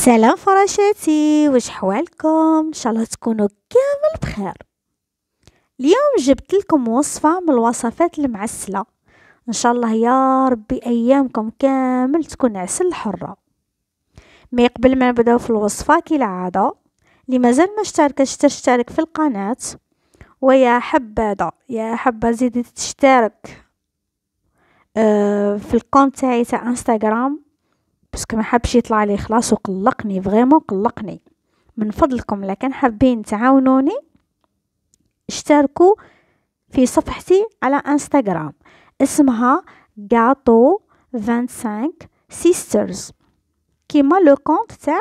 سلام فراشاتي، واش حوالكم؟ ان شاء الله تكونوا كامل بخير. اليوم جبت لكم وصفة من الوصفات المعسلة. ان شاء الله يا ربي ايامكم كامل تكون عسل حرة. مي قبل ما نبداو في الوصفة كالعادة، اللي مازال ما اشتركش تشترك في القناة، ويا حبذا يا حبذا زيدي تشترك في الكونت تاعي تاع انستغرام، باسكو ما حبش يطلع لي خلاص وقلقني فريمون قلقني. من فضلكم لكن حابين تعاونوني اشتركوا في صفحتي على انستغرام، اسمها غاتو 25 سيسترز كيما لو كونت تاع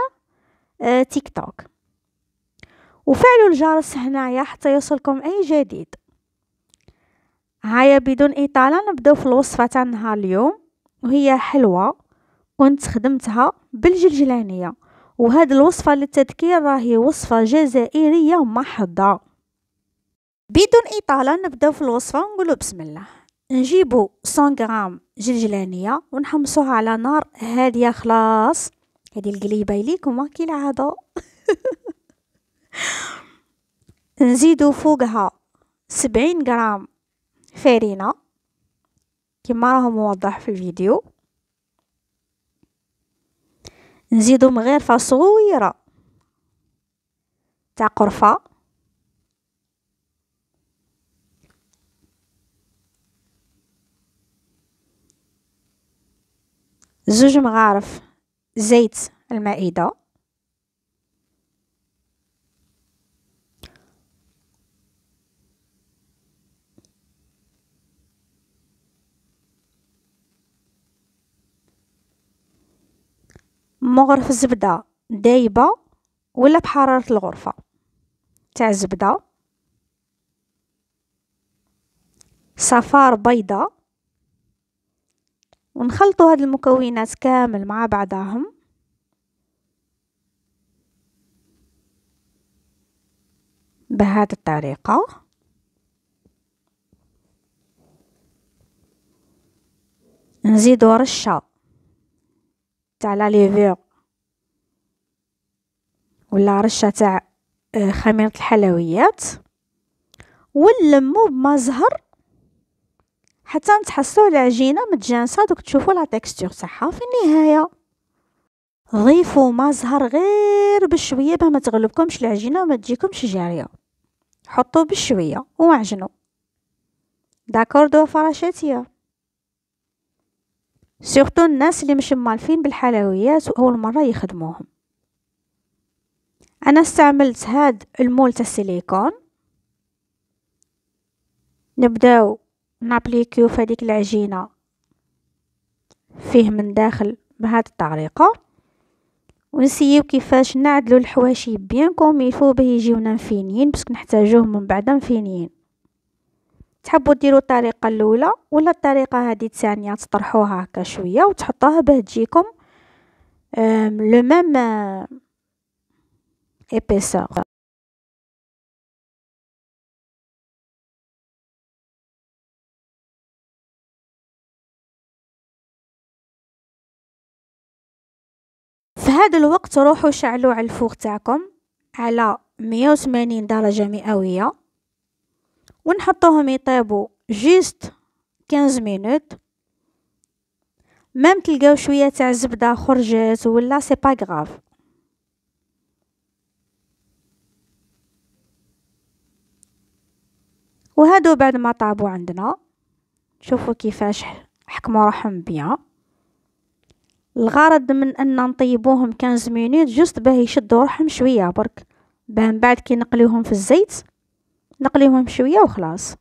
تيك توك، وفعلوا الجرس هنايا حتى يوصلكم اي جديد. هيا بدون اطاله نبداو في الوصفه تاع نهار اليوم، وهي حلوه كنت خدمتها بالجلجلانيه. وهذه الوصفة للتذكير راهي وصفة جزائرية محضة. بدون إطالة نبداو في الوصفة ونقولوا بسم الله. نجيبوا 100 غرام جلجلانية ونحمصوها على نار هادية خلاص. هذه القليبة ليكم كالعادة. نزيدوا فوقها 70 غرام فرينة كما راهو موضح في الفيديو. نزيدوا مغرفة صغيرة تاع قرفة، زوج مغارف زيت المائدة، مغرف زبدة دايبة ولا بحرارة الغرفة تاع الزبدة، صفار بيضة، ونخلطوا هاد المكونات كامل مع بعضهم. بهذه الطريقة نزيدوا رشة تاع لاليفور ولا رشة تاع خميرة الحلويات، ونلمو بما زهر حتى نتحصلوا على عجينة متجانسة. دوك تشوفوا لا تكستور تاعها. في النهاية ضيفوا ما زهر غير بشوية باه ما تغلبكمش العجينة وما تجيكمش جارية. حطوا بشوية وعجنوا. داكوردو فراشاتيا، سورتو الناس اللي مش مالفين بالحلويات واول مره يخدموهم. انا استعملت هاد المول تاع السيليكون. نبداو نابليكيو في هذيك العجينه فيه من داخل بهذه الطريقه، ونسيو كيفاش نعدلو الحواشي بيان كوميلفو باه يجيونا مفينين، بس نحتاجوهم من بعد مفينين. تحبوا ديروا الطريقه الاولى ولا الطريقه هذه الثانيه، تطرحوها هكا شويه وتحطوها باه تجيكم لو ميم épaisseur. في هذا الوقت روحوا شعلوا على الفوق تاعكم على 180 درجة مئوية، ونحطوهم يطيبوا جيست 15 مينوت. مام تلقاو شوية تاع زبدة خرجت ولا سي با غراف. وهادو بعد ما طابوا عندنا شوفوا كيفاش حكموا روحهم بيان. الغرض من ان نطيبوهم 15 مينوت جست باه يشدوا روحهم شويه برك، باه من بعد كي نقليوهم في الزيت نقليوهم شويه وخلاص.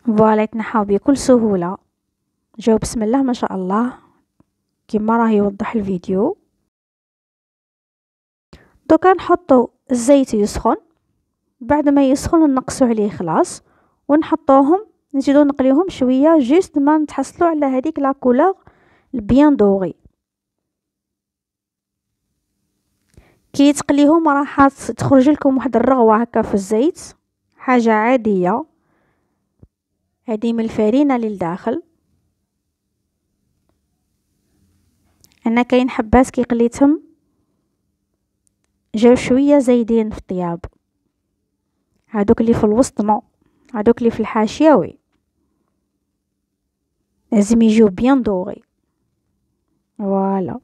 فوالا يتنحاو بكل سهوله. جاو بسم الله ما شاء الله كيما راه يوضح الفيديو. دوكا نحطوا الزيت يسخن، بعد ما يسخن نقصوا عليه خلاص ونحطوهم نزيدو نقليوهم شويه جيست ما نتحصلوا على هذيك لا كولور البيان دوغي. كي تقليهم راح تخرج لكم واحد الرغوه هكا في الزيت، حاجه عاديه. هذه من الفرينه للداخل. انا كاين حبات كي قليتهم جاو شويه زايدين في الطياب، هادوك اللي في الوسط نو، هادوك اللي في الحاشيه وي، لازم يجيو بيان دوغي. فوالا،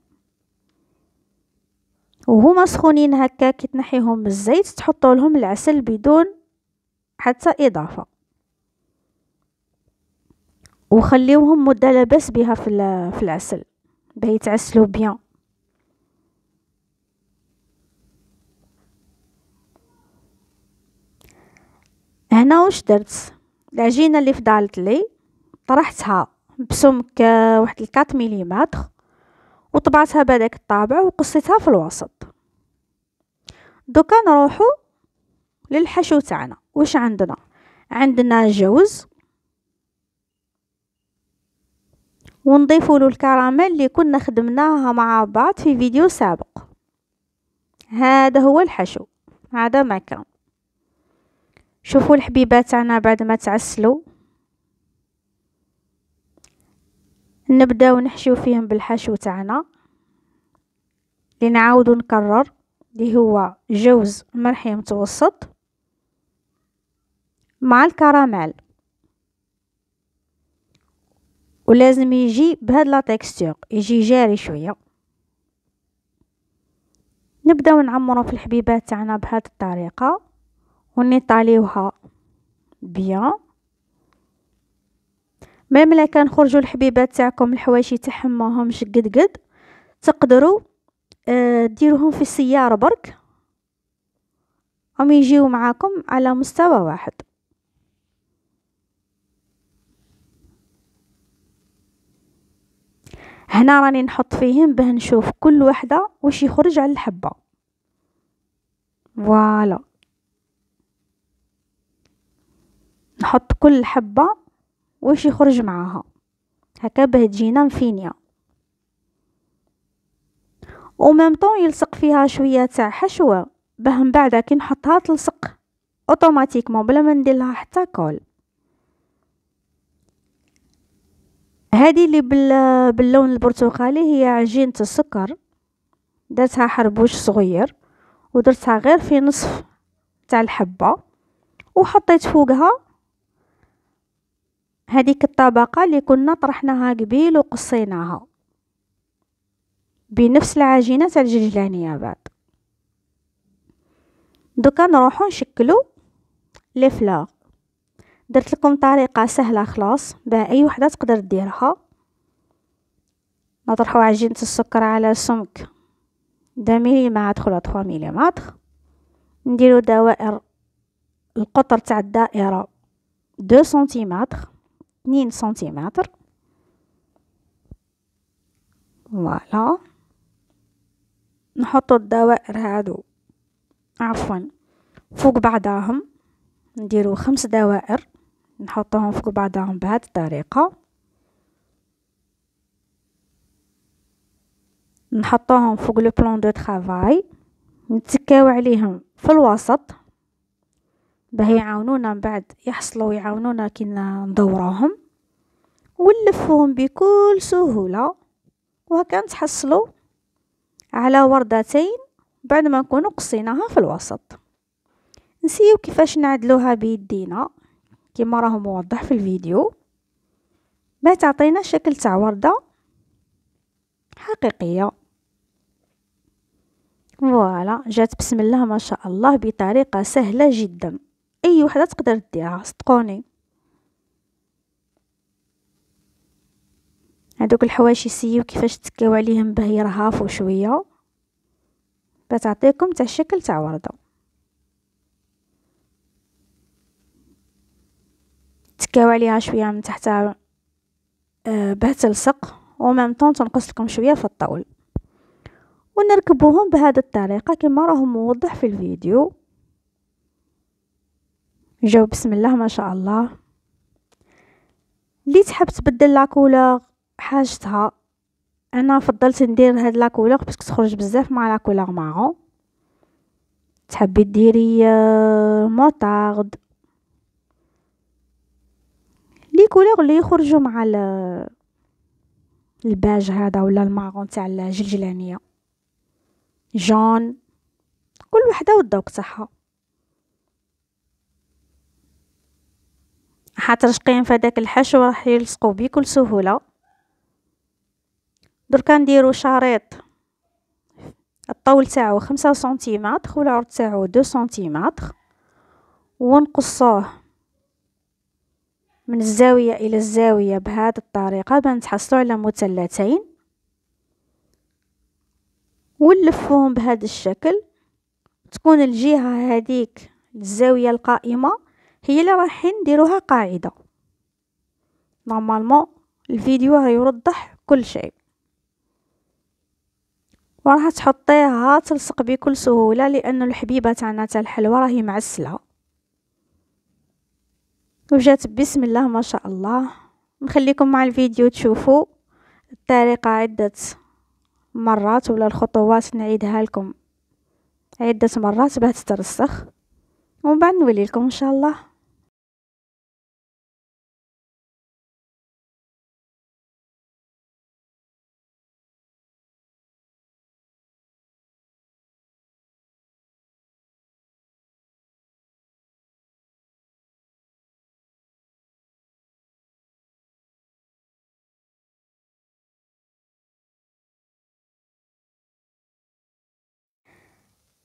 وهما سخونين هكا كي تنحيهم من الزيت تحطوا لهم العسل بدون حتى اضافه، وخليوهم مده لاباس بها في العسل باه يتعسلوا بيان. هنا واش درت؟ العجينه اللي فضلت لي طرحتها بسمك واحد 4 مليمتر، وطبعتها بهذاك الطابع وقصيتها في الوسط. دوكا نروحو للحشو تاعنا. واش عندنا؟ عندنا جوز، ونضيفوا له الكراميل اللي كنا خدمناها مع بعض في فيديو سابق. هذا هو الحشو، هذا ما كان. شوفوا الحبيبات تاعنا بعد ما تعسلوا، نبداو نحشو فيهم بالحشو تاعنا اللي نعاودو نكرر، اللي هو جوز مرحي متوسط مع الكراميل، ولازم يجي بهاد لا تكستور، يجي جاري شويه. نبداو نعمرو في الحبيبات تاعنا بهاد الطريقه ونطاليوها بيان. ميم لا كان خرجوا الحبيبات تاعكم الحواشي تاعهم ماهمش قد تقدروا ديروهم في السياره برك، هم يجيو معاكم على مستوى واحد. هنا راني نحط فيهم باه نشوف كل وحده واش يخرج على الحبه. فوالا، نحط كل حبه واش يخرج معاها هكا باه تجينا مفينيه، وميم طون يلصق فيها شويه تاع حشوه باه من بعد كي نحطها تلصق اوتوماتيكمون بلا ما ندير لها حتى كول. هذه اللي باللون البرتقالي هي عجينه السكر، درتها حربوش صغير ودرتها غير في نصف تاع الحبه، وحطيت فوقها هذيك الطبقه اللي كنا طرحناها قبيل وقصيناها بنفس العجينه تاع الجلجلانيه. بعد دوكا نروحو نشكلو لي فلاغ. درت لكم طريقه سهله خلاص باه اي وحده تقدر ديرها. نطرحو عجينه السكر على سمك 2 مليمتر ولا 3 مليمتر، نديرو دوائر. القطر تاع الدائره 2 سنتيمتر 2 سنتيمتر. فوالا، نحطو الدوائر هادو عفوا فوق بعضاهم، نديرو 5 دوائر نحطوهم فوق بعضاهم بهذه الطريقه، نحطوهم فوق لو بلان دو طرافاي، نتكاو عليهم في الوسط باه يعاونونا من بعد يحصلوا يعاونونا كي ندوروهم، ونلفوهم بكل سهوله، وهكا نتحصلوا على وردتين بعد ما نكونوا قصيناها في الوسط. نسيو كيفاش نعدلوها بيدينا كما راه موضح في الفيديو باه تعطينا شكل تاع ورده حقيقيه. فوالا، جات بسم الله ما شاء الله بطريقه سهله جدا، اي وحده تقدر ديرها صدقوني. هذوك الحواشي سيو كيفاش تكاو عليهم باه يرهافوا شويه باه تعطيكم تاع الشكل تاع ورده. تكاو عليها شويه من تحت باه تلصق، ومام طون تنقص لكم شويه في الطول، ونركبوهم بهذه الطريقه كما راه موضح في الفيديو. جاو بسم الله ما شاء الله. اللي تحب تبدل لا كولور حاجتها، انا فضلت ندير هاد لا كولور باسكو تخرج بزاف مع لا كولور مارون. تحبي ديري موطارد، لي كولور اللي يخرجوا مع الباج هذا ولا الماغون تاع الجلجلانيه، جون، كل وحده والذوق تاعها. حترشقين في هذاك الحشو راح يلصقوا بكل سهوله. دركا نديرو شريط الطول تاعو 5 سنتيمتر والعرض تاعو 2 سنتيمتر، ونقصوه من الزاويه الى الزاويه بهذه الطريقه باه نتحصلوا على مثلثين، ونلفوهم بهذا الشكل. تكون الجهه هذيك الزاويه القائمه هي اللي راح نديروها قاعده. نورمالمون الفيديو راه يوضح كل شيء، وراح تحطيها تلصق بكل سهوله لان الحبيبه تاعنا تاع الحلوى راهي معسله وجات بسم الله ما شاء الله. نخليكم مع الفيديو تشوفوا الطريقه عده مرات ولا الخطوات نعيدها لكم عده مرات باه تترسخ، ومن بعد نولي لكم ان شاء الله.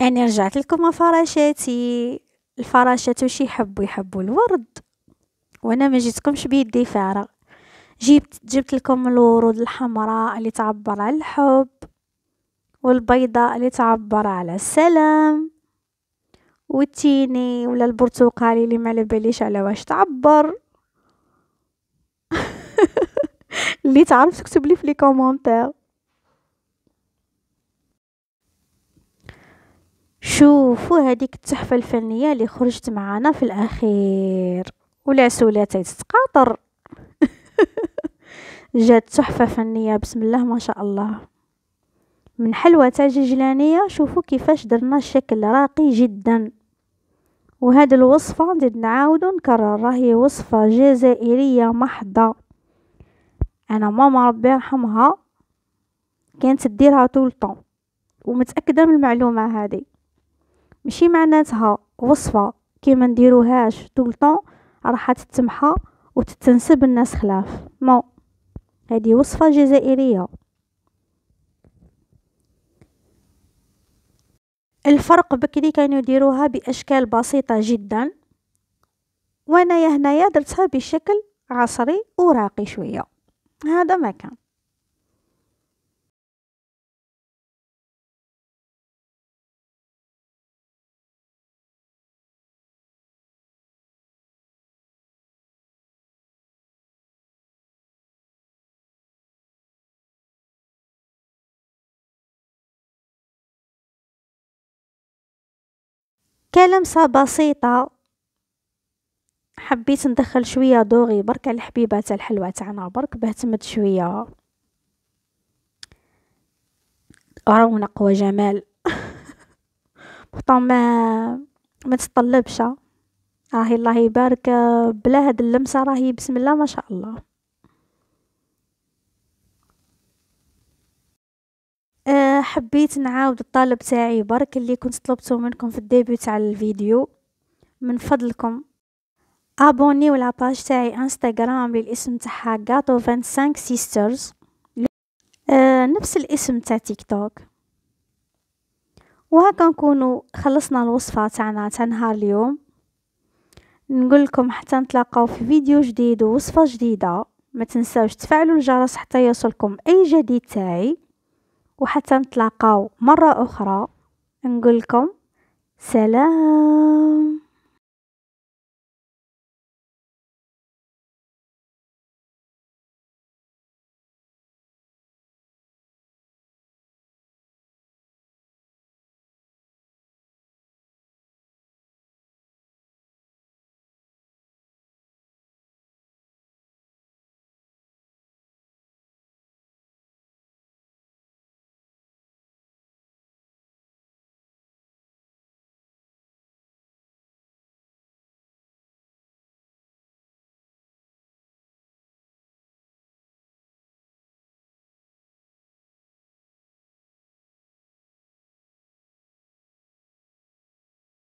أنا رجعت لكم فراشاتي. الفراشات واش يحبوا الورد، وانا ما جيتكمش بيدي فارغ. جبت لكم الورود الحمراء اللي تعبر على الحب، والبيضاء اللي تعبر على السلام، والتيني ولا البرتقالي اللي ما على باليش على واش تعبر. اللي تعرف تكتب لي في لي كومونتير. شوفوا هذيك التحفه الفنيه اللي خرجت معانا في الاخير، والعسولات تتقاطر. جات تحفه فنيه بسم الله ما شاء الله من حلوى تاع جلجلانيه. شوفوا كيفاش درنا الشكل راقي جدا. وهذه الوصفه نزيد نعاود نكرر، راهي وصفه جزائريه محضه. انا ماما ربي يرحمها كانت تديرها طول طون، ومتاكده من المعلومه هذه. ماشي معناتها وصفه كيما نديروهاش طول طون راح تتمحى وتتنسب الناس خلاف، نو، هذه وصفه جزائريه. الفرق بكري كانوا يديروها باشكال بسيطه جدا، وانا يا هنايا درتها بشكل عصري وراقي شويه. هذا ما كان. كلمسه بسيطه حبيت ندخل شويه دوغي برك على الحبيبه تاع الحلوى تاعنا برك باه تمد شويه رونق وجمال. بطون ما تطلبش، راهي الله يبارك بلا هاد اللمسه راهي بسم الله ما شاء الله. حبيت نعاود الطلب تاعي برك اللي كنت طلبته منكم في الديبيو تاع الفيديو. من فضلكم ابونيو لاباج تاعي انستغرام للاسم تاعها غاتو 25 سيسترز، نفس الاسم تاع تيك توك. وهكا نكونوا خلصنا الوصفه تاعنا تاع نهار اليوم. نقول لكم حتى نتلاقاو في فيديو جديد ووصفه جديده. ما تنساوش تفعلوا الجرس حتى يوصلكم اي جديد تاعي، وحتى نتلاقاو مره اخرى. نقول لكم سلام.